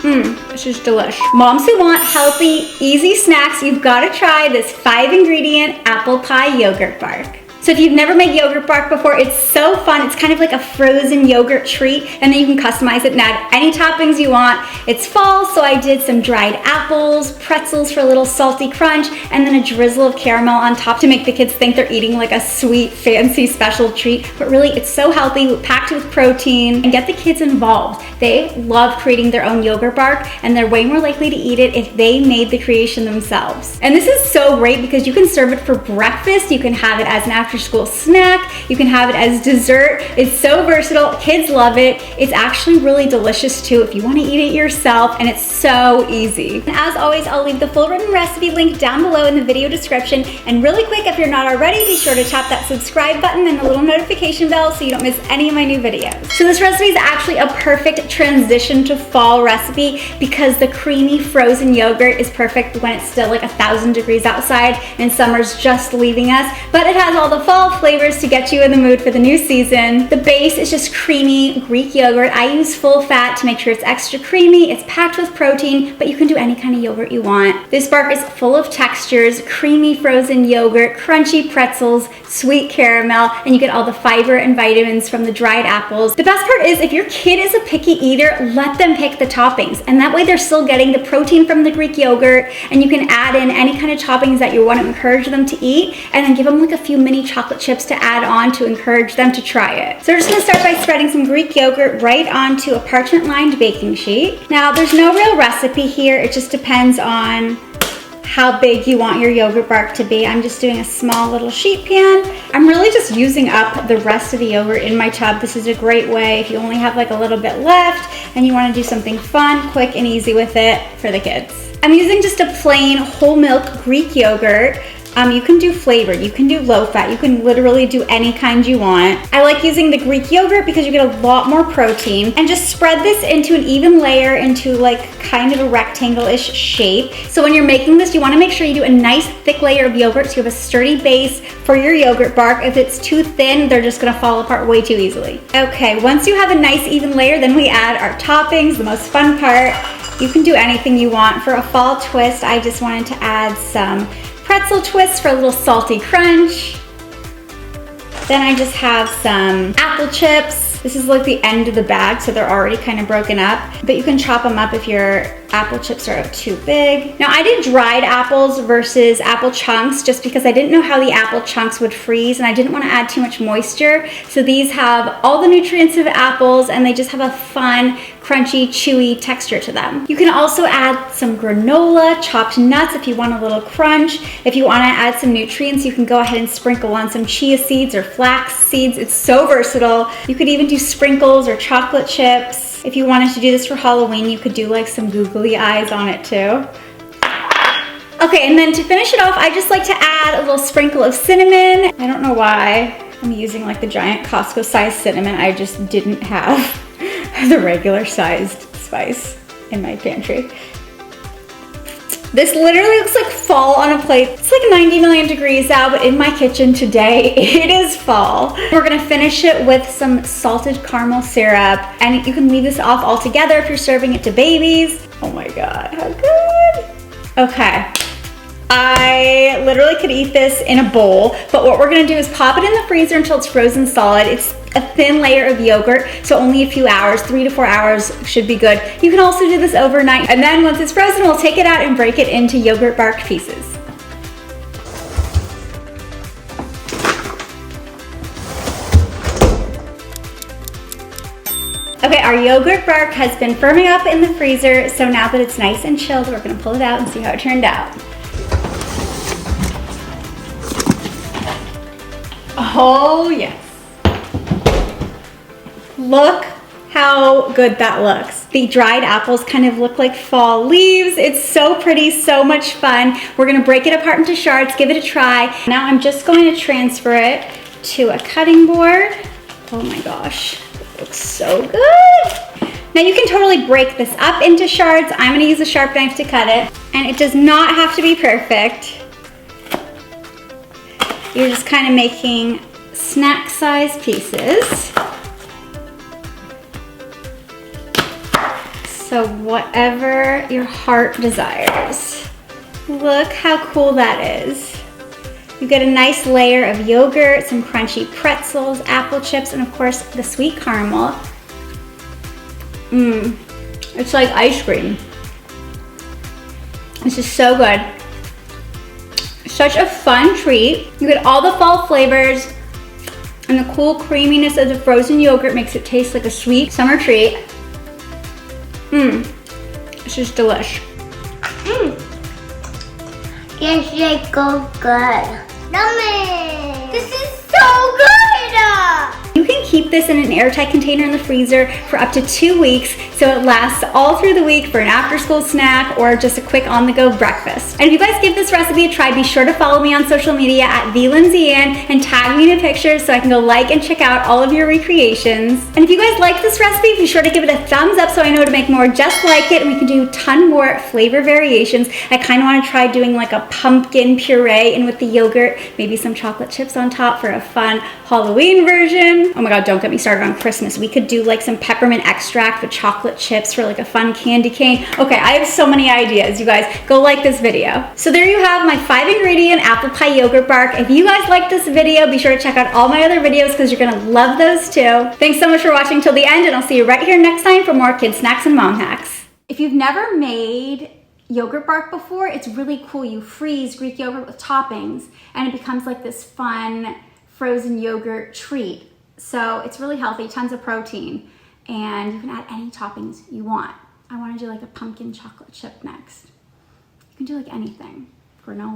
It's just delish. Moms who want healthy, easy snacks, you've got to try this 5-ingredient apple pie yogurt bark. So if you've never made yogurt bark before, it's so fun. It's kind of like a frozen yogurt treat, and then you can customize it and add any toppings you want. It's fall, so I did some dried apples, pretzels for a little salty crunch, and then a drizzle of caramel on top to make the kids think they're eating like a sweet, fancy, special treat. But really, it's so healthy, packed with protein, and get the kids involved. They love creating their own yogurt bark, and they're way more likely to eat it if they made the creation themselves. And this is so great because you can serve it for breakfast, you can have it as an after-school snack, you can have it as dessert. It's so versatile, kids love it. It's actually really delicious too if you want to eat it yourself, and it's so easy. And as always, I'll leave the full written recipe link down below in the video description. And really quick, if you're not already, be sure to tap that subscribe button and the little notification bell so you don't miss any of my new videos. So this recipe is actually a perfect transition to fall recipe because the creamy frozen yogurt is perfect when it's still like 1,000 degrees outside and summer's just leaving us, but it has all the fall flavors to get you in the mood for the new season. The base is just creamy Greek yogurt. I use full fat to make sure it's extra creamy. It's packed with protein, but you can do any kind of yogurt you want. This bark is full of textures, creamy frozen yogurt, crunchy pretzels, sweet caramel, and you get all the fiber and vitamins from the dried apples. The best part is if your kid is a picky eater, let them pick the toppings, and that way they're still getting the protein from the Greek yogurt, and you can add in any kind of toppings that you want to encourage them to eat, and then give them like a few mini chocolate chips to add on to encourage them to try it. So we're just going to start by spreading some Greek yogurt right onto a parchment-lined baking sheet. Now there's no real recipe here, it just depends on how big you want your yogurt bark to be. I'm just doing a small little sheet pan. I'm really just using up the rest of the yogurt in my tub. This is a great way if you only have like a little bit left and you want to do something fun, quick, and easy with it for the kids. I'm using just a plain whole milk Greek yogurt. You can do flavored, you can do low fat, you can literally do any kind you want. I like using the Greek yogurt because you get a lot more protein, and just spread this into an even layer into like kind of a rectangle-ish shape. So when you're making this, you want to make sure you do a nice thick layer of yogurt so you have a sturdy base for your yogurt bark. If it's too thin, they're just gonna fall apart way too easily. Okay, once you have a nice even layer, then we add our toppings, the most fun part. You can do anything you want. For a fall twist, I just wanted to add some pretzel twists for a little salty crunch. Then I just have some apple chips. This is like the end of the bag, so they're already kind of broken up, but you can chop them up if your apple chips are too big. Now I did dried apples versus apple chunks just because I didn't know how the apple chunks would freeze and I didn't want to add too much moisture. So these have all the nutrients of apples and they just have a fun, crunchy, chewy texture to them. You can also add some granola, chopped nuts if you want a little crunch. If you want to add some nutrients, you can go ahead and sprinkle on some chia seeds or flax seeds. It's so versatile. You could even do sprinkles or chocolate chips. If you wanted to do this for Halloween, you could do like some googly eyes on it too. Okay, and then to finish it off, I just like to add a little sprinkle of cinnamon. I don't know why I'm using like the giant Costco sized cinnamon. I just didn't have the regular sized spice in my pantry. This literally looks like fall on a plate. It's like 90 million degrees out, but in my kitchen today, it is fall. We're gonna finish it with some salted caramel syrup, and you can leave this off altogether if you're serving it to babies. Oh my God, how good. Okay. I literally could eat this in a bowl, but what we're gonna do is pop it in the freezer until it's frozen solid. It's a thin layer of yogurt, so only a few hours, 3 to 4 hours should be good. You can also do this overnight, and then once it's frozen, we'll take it out and break it into yogurt bark pieces. Okay, our yogurt bark has been firming up in the freezer, so now that it's nice and chilled, we're gonna pull it out and see how it turned out. Oh yes. Look how good that looks. The dried apples kind of look like fall leaves. It's so pretty, so much fun. We're gonna break it apart into shards, give it a try. Now I'm just going to transfer it to a cutting board. Oh my gosh, it looks so good. Now you can totally break this up into shards. I'm gonna use a sharp knife to cut it, and it does not have to be perfect. You're just kind of making snack-sized pieces. So whatever your heart desires. Look how cool that is. You get a nice layer of yogurt, some crunchy pretzels, apple chips, and of course the sweet caramel. It's like ice cream. This is so good. Such a fun treat. You get all the fall flavors, and the cool creaminess of the frozen yogurt makes it taste like a sweet summer treat. This is delish. Yes, they go good. Yummy! This is so good! You can keep this in an airtight container in the freezer for up to 2 weeks, so it lasts all through the week for an after-school snack or just a quick on-the-go breakfast. And if you guys give this recipe a try, be sure to follow me on social media at @LindsayAnn and tag me in a picture so I can go like and check out all of your recreations. And if you guys like this recipe, be sure to give it a thumbs up so I know to make more just like it, and we can do a ton more flavor variations. I kind of want to try doing like a pumpkin puree and with the yogurt, maybe some chocolate chips on top for a fun Halloween version. Oh my God, don't get me started on Christmas. We could do like some peppermint extract with chocolate chips for like a fun candy cane. Okay, I have so many ideas, you guys. Go like this video. So there you have my 5-ingredient apple pie yogurt bark. If you guys like this video, be sure to check out all my other videos because you're gonna love those too. Thanks so much for watching till the end, and I'll see you right here next time for more kid snacks and mom hacks. If you've never made yogurt bark before, it's really cool. You freeze Greek yogurt with toppings and it becomes like this fun frozen yogurt treat. So it's really healthy, tons of protein, and you can add any toppings you want. I want to do like a pumpkin chocolate chip next. You can do like anything. Granola.